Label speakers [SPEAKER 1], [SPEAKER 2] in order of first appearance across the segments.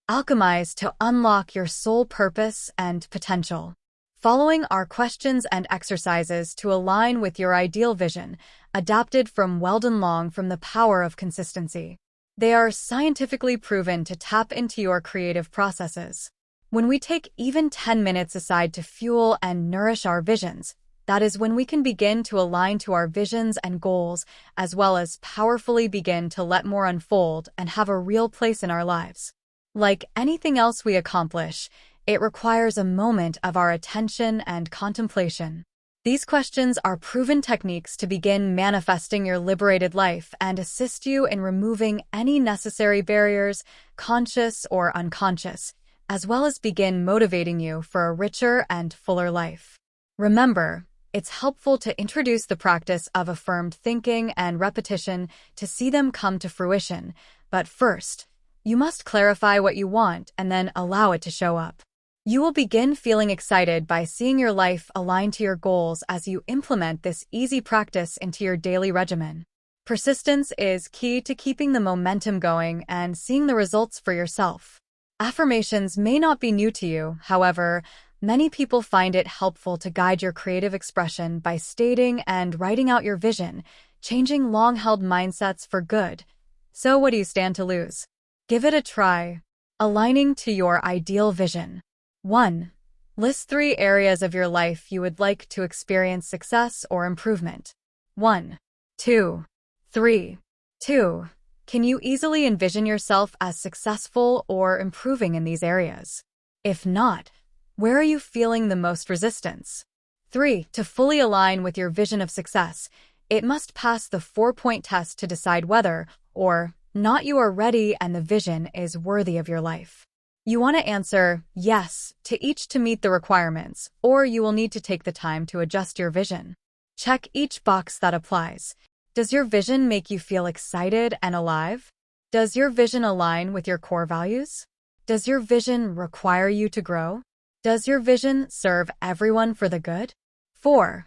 [SPEAKER 1] Alchemize to unlock your soul purpose and potential. Following are questions and exercises to align with your ideal vision, adapted from Weldon Long from The Power of Consistency. They are scientifically proven to tap into your creative processes. When we take even 10 minutes aside to fuel and nourish our visions, that is when we can begin to align to our visions and goals, as well as powerfully begin to let more unfold and have a real place in our lives. Like anything else we accomplish, it requires a moment of our attention and contemplation. These questions are proven techniques to begin manifesting your liberated life and assist you in removing any necessary barriers, conscious or unconscious, as well as begin motivating you for a richer and fuller life. Remember, it's helpful to introduce the practice of affirmed thinking and repetition to see them come to fruition, but first, you must clarify what you want and then allow it to show up. You will begin feeling excited by seeing your life align to your goals as you implement this easy practice into your daily regimen. Persistence is key to keeping the momentum going and seeing the results for yourself. Affirmations may not be new to you, however, many people find it helpful to guide your creative expression by stating and writing out your vision, changing long-held mindsets for good. So what do you stand to lose? Give it a try. Aligning to your ideal vision. 1. List 3 areas of your life you would like to experience success or improvement. 1, 2, 3. 2. Can you easily envision yourself as successful or improving in these areas? If not, where are you feeling the most resistance? 3. To fully align with your vision of success, it must pass the 4-point test to decide whether or not you are ready and the vision is worthy of your life. You want to answer yes to each to meet the requirements, or you will need to take the time to adjust your vision. Check each box that applies. Does your vision make you feel excited and alive? Does your vision align with your core values? Does your vision require you to grow? Does your vision serve everyone for the good? 4.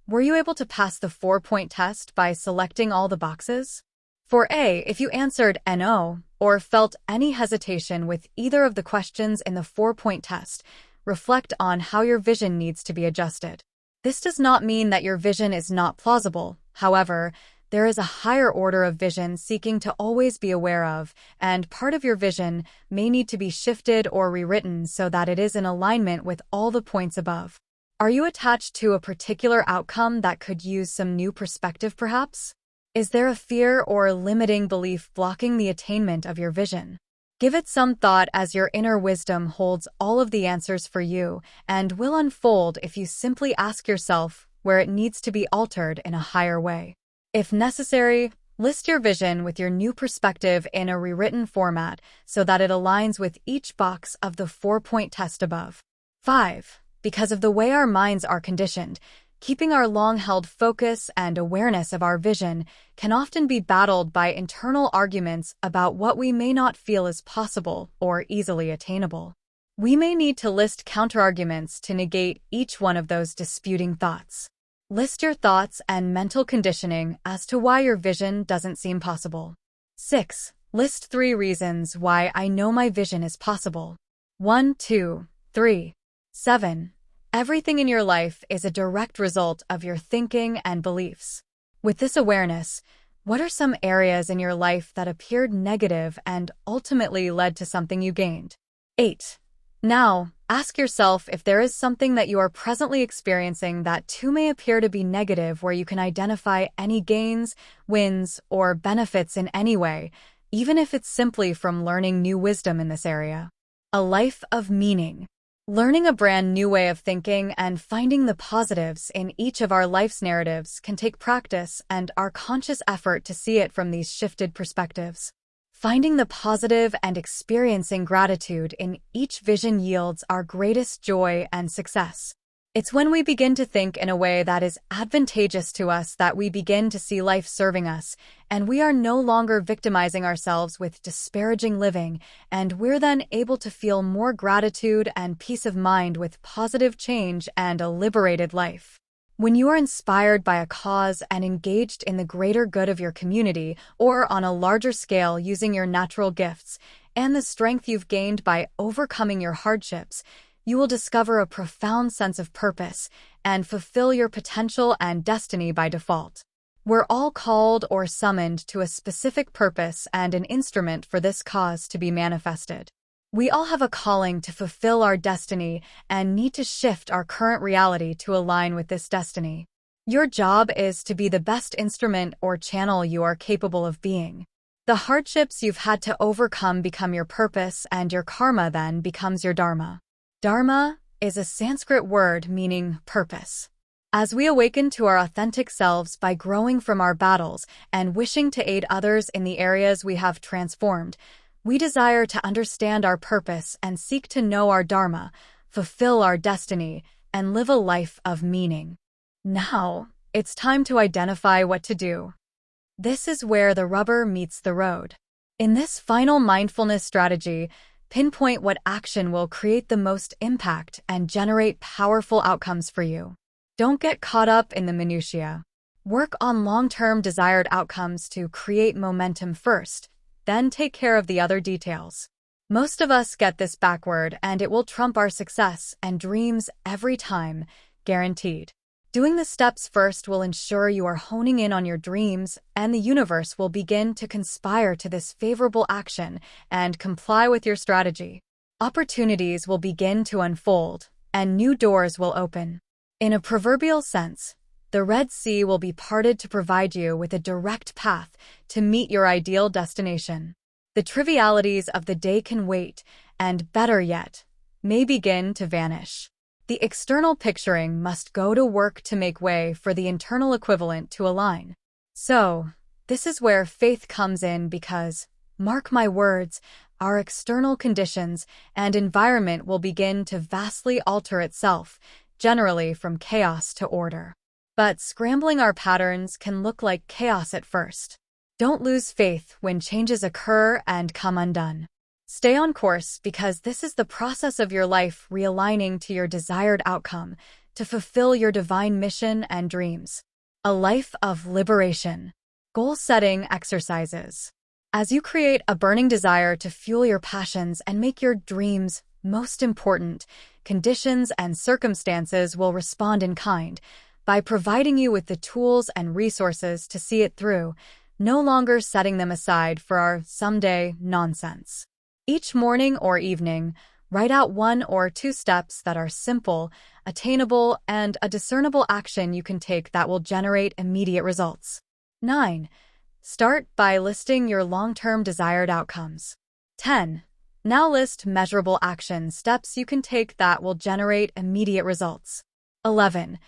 [SPEAKER 1] Were you able to pass the 4-point test by selecting all the boxes? For A, if you answered NO or felt any hesitation with either of the questions in the 4-point test, reflect on how your vision needs to be adjusted. This does not mean that your vision is not plausible. However, there is a higher order of vision seeking to always be aware of, and part of your vision may need to be shifted or rewritten so that it is in alignment with all the points above. Are you attached to a particular outcome that could use some new perspective, perhaps? Is there a fear or limiting belief blocking the attainment of your vision? Give it some thought as your inner wisdom holds all of the answers for you and will unfold if you simply ask yourself where it needs to be altered in a higher way. If necessary, list your vision with your new perspective in a rewritten format so that it aligns with each box of the 4-point test above. 5. Because of the way our minds are conditioned, keeping our long-held focus and awareness of our vision can often be battled by internal arguments about what we may not feel is possible or easily attainable. We may need to list counterarguments to negate each one of those disputing thoughts. List your thoughts and mental conditioning as to why your vision doesn't seem possible. 6. List 3 reasons why I know my vision is possible. 1, 2, 3. 7. Everything in your life is a direct result of your thinking and beliefs. With this awareness, what are some areas in your life that appeared negative and ultimately led to something you gained? 8. Now, ask yourself if there is something that you are presently experiencing that too may appear to be negative where you can identify any gains, wins, or benefits in any way, even if it's simply from learning new wisdom in this area. A life of meaning. Learning a brand new way of thinking and finding the positives in each of our life's narratives can take practice and our conscious effort to see it from these shifted perspectives. Finding the positive and experiencing gratitude in each vision yields our greatest joy and success. It's when we begin to think in a way that is advantageous to us that we begin to see life serving us, and we are no longer victimizing ourselves with disparaging living, and we're then able to feel more gratitude and peace of mind with positive change and a liberated life. When you are inspired by a cause and engaged in the greater good of your community or on a larger scale using your natural gifts, and the strength you've gained by overcoming your hardships, you will discover a profound sense of purpose and fulfill your potential and destiny by default. We're all called or summoned to a specific purpose and an instrument for this cause to be manifested. We all have a calling to fulfill our destiny and need to shift our current reality to align with this destiny. Your job is to be the best instrument or channel you are capable of being. The hardships you've had to overcome become your purpose, and your karma then becomes your dharma. Dharma is a Sanskrit word meaning purpose. As we awaken to our authentic selves by growing from our battles and wishing to aid others in the areas we have transformed, we desire to understand our purpose and seek to know our dharma, fulfill our destiny, and live a life of meaning. Now, it's time to identify what to do. This is where the rubber meets the road. In this final mindfulness strategy, pinpoint what action will create the most impact and generate powerful outcomes for you. Don't get caught up in the minutiae. Work on long-term desired outcomes to create momentum first, then take care of the other details. Most of us get this backward, and it will trump our success and dreams every time, guaranteed. Doing the steps first will ensure you are honing in on your dreams, and the universe will begin to conspire to this favorable action and comply with your strategy. Opportunities will begin to unfold, and new doors will open. In a proverbial sense, the Red Sea will be parted to provide you with a direct path to meet your ideal destination. The trivialities of the day can wait, and better yet, may begin to vanish. The external picturing must go to work to make way for the internal equivalent to align. So, this is where faith comes in because, mark my words, our external conditions and environment will begin to vastly alter itself, generally from chaos to order. But scrambling our patterns can look like chaos at first. Don't lose faith when changes occur and come undone. Stay on course because this is the process of your life realigning to your desired outcome to fulfill your divine mission and dreams. A life of liberation. Goal-setting exercises. As you create a burning desire to fuel your passions and make your dreams most important, conditions and circumstances will respond in kind by providing you with the tools and resources to see it through, no longer setting them aside for our someday nonsense. Each morning or evening, write out 1 or 2 steps that are simple, attainable, and a discernible action you can take that will generate immediate results. 9. Start by listing your long-term desired outcomes. 10. Now list measurable action steps you can take that will generate immediate results. 11.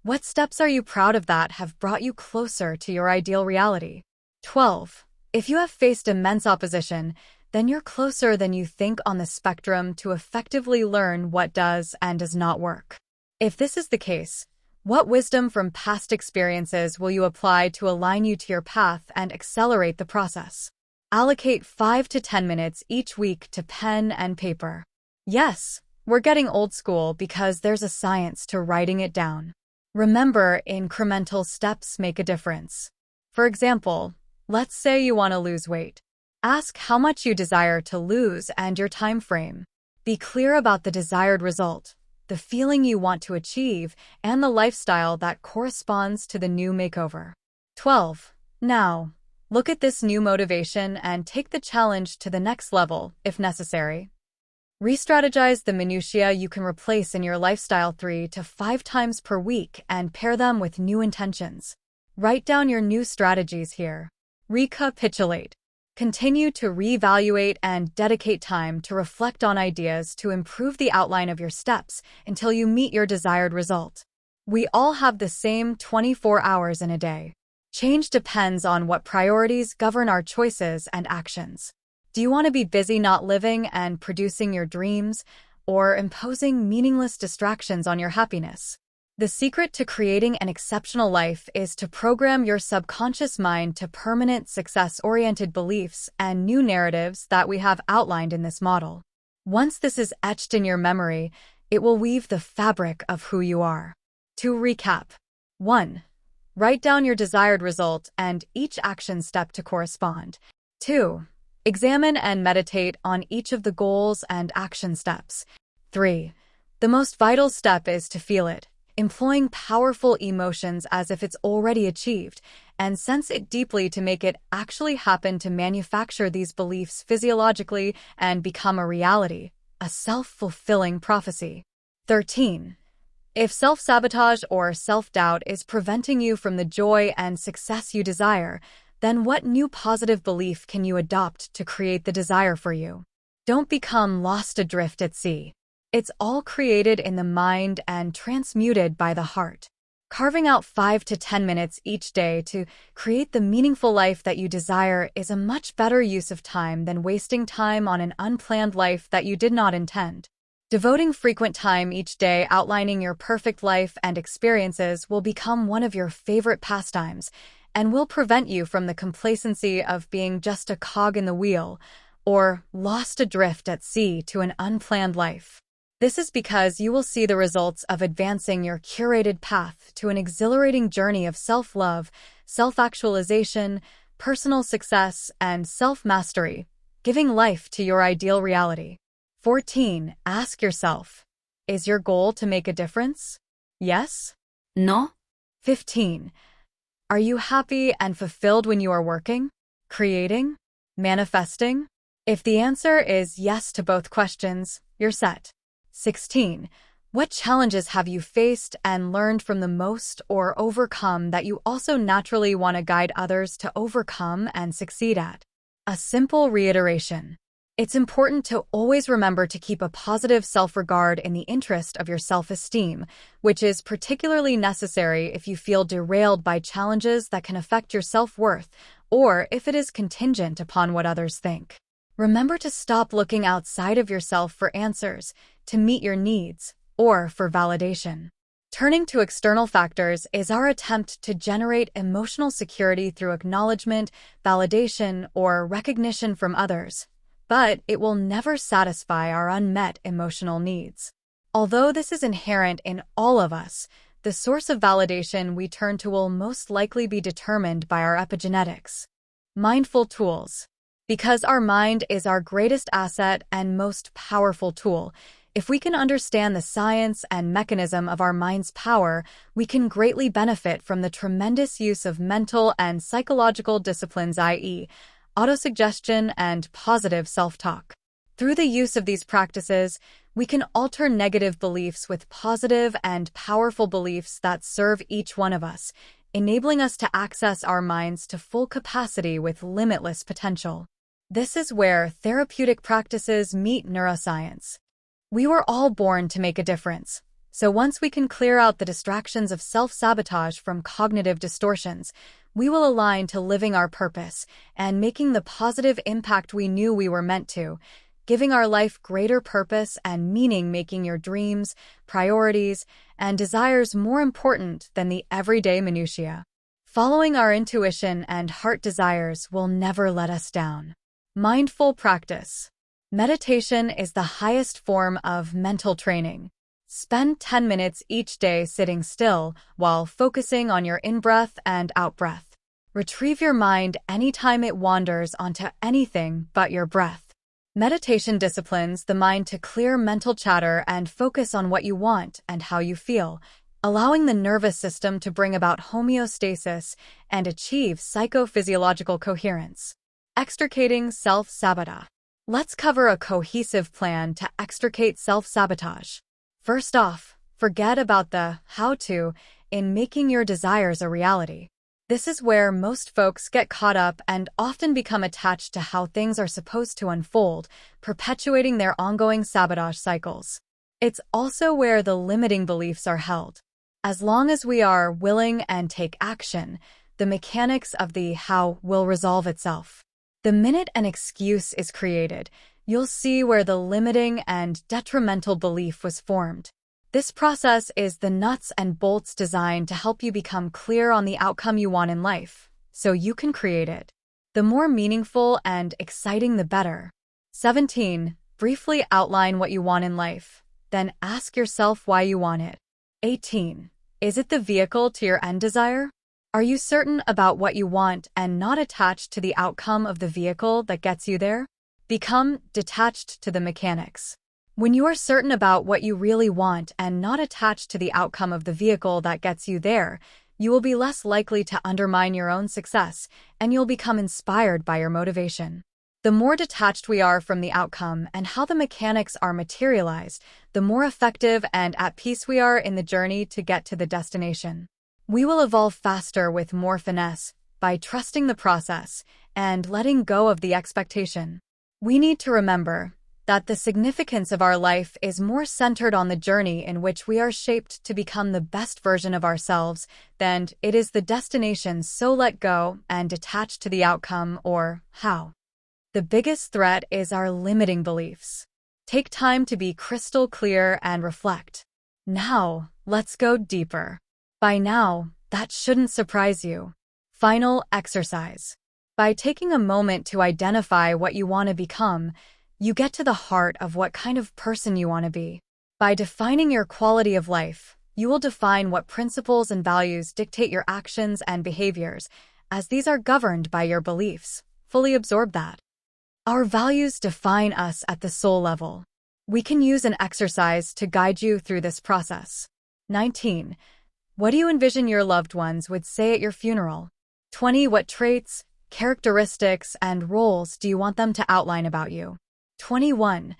[SPEAKER 1] What steps are you proud of that have brought you closer to your ideal reality? 12. If you have faced immense opposition, then you're closer than you think on the spectrum to effectively learn what does and does not work. If this is the case, what wisdom from past experiences will you apply to align you to your path and accelerate the process? Allocate 5 to 10 minutes each week to pen and paper. Yes, we're getting old school because there's a science to writing it down. Remember, incremental steps make a difference. For example, let's say you want to lose weight. Ask how much you desire to lose and your time frame. Be clear about the desired result, the feeling you want to achieve, and the lifestyle that corresponds to the new makeover. 12. Now, look at this new motivation and take the challenge to the next level, if necessary. Re-strategize the minutiae you can replace in your lifestyle 3 to 5 times per week and pair them with new intentions. Write down your new strategies here. Recapitulate. Continue to reevaluate and dedicate time to reflect on ideas to improve the outline of your steps until you meet your desired result. We all have the same 24 hours in a day. Change depends on what priorities govern our choices and actions. Do you want to be busy not living and producing your dreams, or imposing meaningless distractions on your happiness? The secret to creating an exceptional life is to program your subconscious mind to permanent success-oriented beliefs and new narratives that we have outlined in this model. Once this is etched in your memory, it will weave the fabric of who you are. To recap: 1. Write down your desired result and each action step to correspond. 2. Examine and meditate on each of the goals and action steps. 3. The most vital step is to feel it, employing powerful emotions as if it's already achieved, and sense it deeply to make it actually happen, to manufacture these beliefs physiologically and become a reality, a self-fulfilling prophecy. 13. If self-sabotage or self-doubt is preventing you from the joy and success you desire, then what new positive belief can you adopt to create the desire for you? Don't become lost adrift at sea. It's all created in the mind and transmuted by the heart. Carving out 5 to 10 minutes each day to create the meaningful life that you desire is a much better use of time than wasting time on an unplanned life that you did not intend. Devoting frequent time each day outlining your perfect life and experiences will become one of your favorite pastimes and will prevent you from the complacency of being just a cog in the wheel or lost adrift at sea to an unplanned life. This is because you will see the results of advancing your curated path to an exhilarating journey of self-love, self-actualization, personal success, and self-mastery, giving life to your ideal reality. 14. Ask yourself, is your goal to make a difference? Yes?
[SPEAKER 2] No?
[SPEAKER 1] 15. Are you happy and fulfilled when you are working, creating, manifesting? If the answer is yes to both questions, you're set. 16. What challenges have you faced and learned from the most or overcome that you also naturally want to guide others to overcome and succeed at? A simple reiteration. It's important to always remember to keep a positive self-regard in the interest of your self-esteem, which is particularly necessary if you feel derailed by challenges that can affect your self-worth, or if it is contingent upon what others think. Remember to stop looking outside of yourself for answers, to meet your needs, or for validation. Turning to external factors is our attempt to generate emotional security through acknowledgement, validation, or recognition from others. But it will never satisfy our unmet emotional needs. Although this is inherent in all of us, the source of validation we turn to will most likely be determined by our epigenetics. Mindful tools. Because our mind is our greatest asset and most powerful tool, if we can understand the science and mechanism of our mind's power, we can greatly benefit from the tremendous use of mental and psychological disciplines, i.e., autosuggestion and positive self-talk. Through the use of these practices, we can alter negative beliefs with positive and powerful beliefs that serve each one of us, enabling us to access our minds to full capacity with limitless potential. This is where therapeutic practices meet neuroscience. We were all born to make a difference. So once we can clear out the distractions of self-sabotage from cognitive distortions, we will align to living our purpose and making the positive impact we knew we were meant to, giving our life greater purpose and meaning, making your dreams, priorities, and desires more important than the everyday minutiae. Following our intuition and heart desires will never let us down. Mindful practice. Meditation is the highest form of mental training. Spend 10 minutes each day sitting still while focusing on your in-breath and out-breath. Retrieve your mind anytime it wanders onto anything but your breath. Meditation disciplines the mind to clear mental chatter and focus on what you want and how you feel, allowing the nervous system to bring about homeostasis and achieve psychophysiological coherence. Extricating self-sabotage. Let's cover a cohesive plan to extricate self-sabotage. First off, forget about the how-to in making your desires a reality. This is where most folks get caught up and often become attached to how things are supposed to unfold, perpetuating their ongoing sabotage cycles. It's also where the limiting beliefs are held. As long as we are willing and take action, the mechanics of the how will resolve itself. The minute an excuse is created, you'll see where the limiting and detrimental belief was formed. This process is the nuts and bolts designed to help you become clear on the outcome you want in life, so you can create it. The more meaningful and exciting, the better. 17. Briefly outline what you want in life, then ask yourself why you want it. 18. Is it the vehicle to your end desire? Are you certain about what you want and not attached to the outcome of the vehicle that gets you there? Become detached to the mechanics. When you are certain about what you really want and not attached to the outcome of the vehicle that gets you there, you will be less likely to undermine your own success, and you'll become inspired by your motivation. The more detached we are from the outcome and how the mechanics are materialized, the more effective and at peace we are in the journey to get to the destination. We will evolve faster with more finesse by trusting the process and letting go of the expectation. We need to remember that the significance of our life is more centered on the journey in which we are shaped to become the best version of ourselves than it is the destination. So let go and detach to the outcome or how. The biggest threat is our limiting beliefs. Take time to be crystal clear and reflect. Now, let's go deeper. By now, that shouldn't surprise you. Final exercise. By taking a moment to identify what you want to become, you get to the heart of what kind of person you want to be. By defining your quality of life, you will define what principles and values dictate your actions and behaviors, as these are governed by your beliefs. Fully absorb that. Our values define us at the soul level. We can use an exercise to guide you through this process. 19. What do you envision your loved ones would say at your funeral? 20. What traits, characteristics, and roles do you want them to outline about you? 21.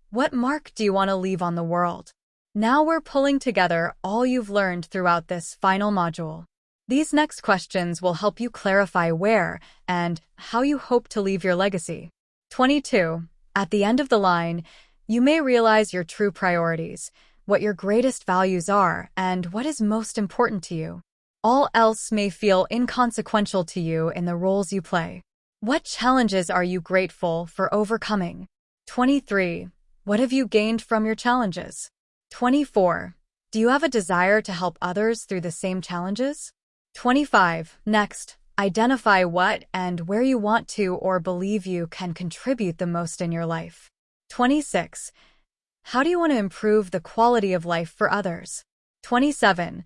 [SPEAKER 1] What mark do you want to leave on the world? Now we're pulling together all you've learned throughout this final module. These next questions will help you clarify where and how you hope to leave your legacy. 22. At the end of the line, you may realize your true priorities, what your greatest values are, and what is most important to you. All else may feel inconsequential to you in the roles you play. What challenges are you grateful for overcoming? 23. What have you gained from your challenges? 24. Do you have a desire to help others through the same challenges? 25. Next, identify what and where you want to or believe you can contribute the most in your life. 26. How do you want to improve the quality of life for others? 27.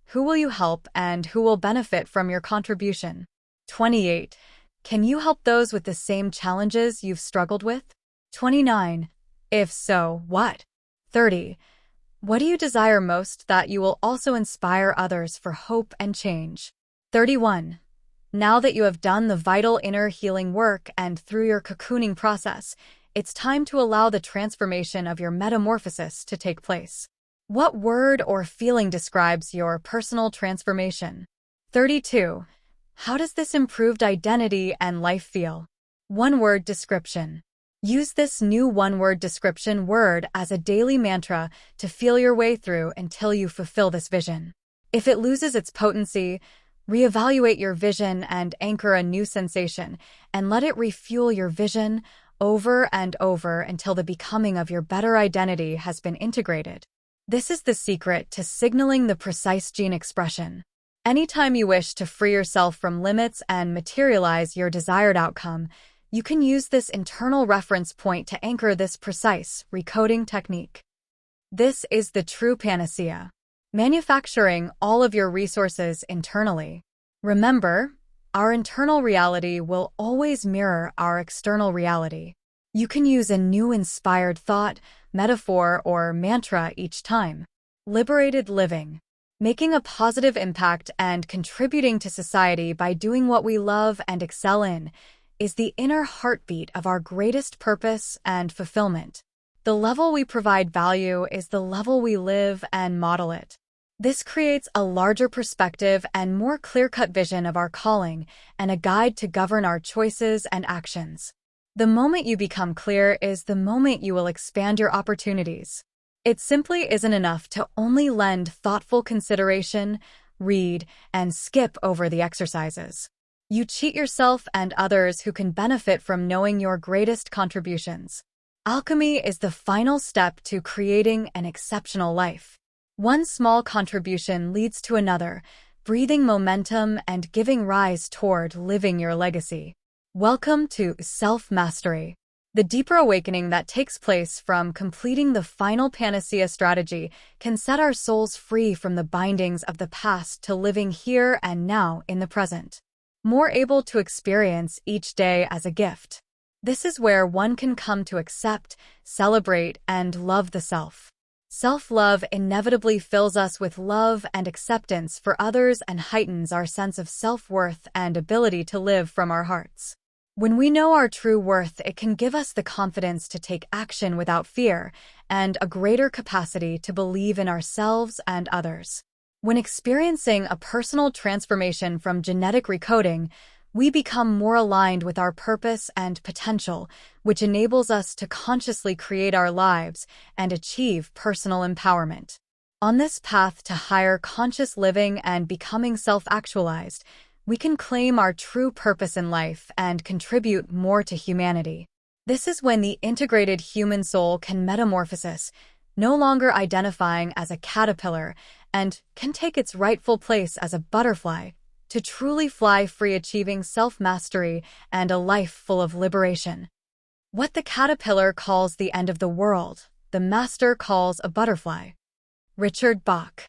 [SPEAKER 1] Who will you help and who will benefit from your contribution? 28. Can you help those with the same challenges you've struggled with? 29. If so, what? 30. What do you desire most that you will also inspire others for hope and change? 31. Now that you have done the vital inner healing work and through your cocooning process, it's time to allow the transformation of your metamorphosis to take place. What word or feeling describes your personal transformation? 32. How does this improved identity and life feel? One-word description. Use this new one-word description word as a daily mantra to feel your way through until you fulfill this vision. If it loses its potency, reevaluate your vision and anchor a new sensation, and let it refuel your vision over and over until the becoming of your better identity has been integrated. This is the secret to signaling the precise gene expression. Anytime you wish to free yourself from limits and materialize your desired outcome, you can use this internal reference point to anchor this precise recoding technique. This is the true panacea. Manufacturing all of your resources internally. Remember, our internal reality will always mirror our external reality. You can use a new inspired thought, metaphor, or mantra each time. Liberated living. Making a positive impact and contributing to society by doing what we love and excel in is the inner heartbeat of our greatest purpose and fulfillment. The level we provide value is the level we live and model it. This creates a larger perspective and more clear-cut vision of our calling and a guide to govern our choices and actions. The moment you become clear is the moment you will expand your opportunities. It simply isn't enough to only lend thoughtful consideration, read, and skip over the exercises. You cheat yourself and others who can benefit from knowing your greatest contributions. Alchemy is the final step to creating an exceptional life. One small contribution leads to another, breathing momentum and giving rise toward living your legacy. Welcome to self-mastery. The deeper awakening that takes place from completing the final panacea strategy can set our souls free from the bindings of the past to living here and now in the present, more able to experience each day as a gift. This is where one can come to accept, celebrate, and love the self. Self-love inevitably fills us with love and acceptance for others and heightens our sense of self-worth and ability to live from our hearts. When we know our true worth, it can give us the confidence to take action without fear and a greater capacity to believe in ourselves and others. When experiencing a personal transformation from genetic recoding, we become more aligned with our purpose and potential, which enables us to consciously create our lives and achieve personal empowerment. On this path to higher conscious living and becoming self-actualized, we can claim our true purpose in life and contribute more to humanity. This is when the integrated human soul can metamorphosis, no longer identifying as a caterpillar, and can take its rightful place as a butterfly, to truly fly free, achieving self-mastery and a life full of liberation. What the caterpillar calls the end of the world, the master calls a butterfly. Richard Bach.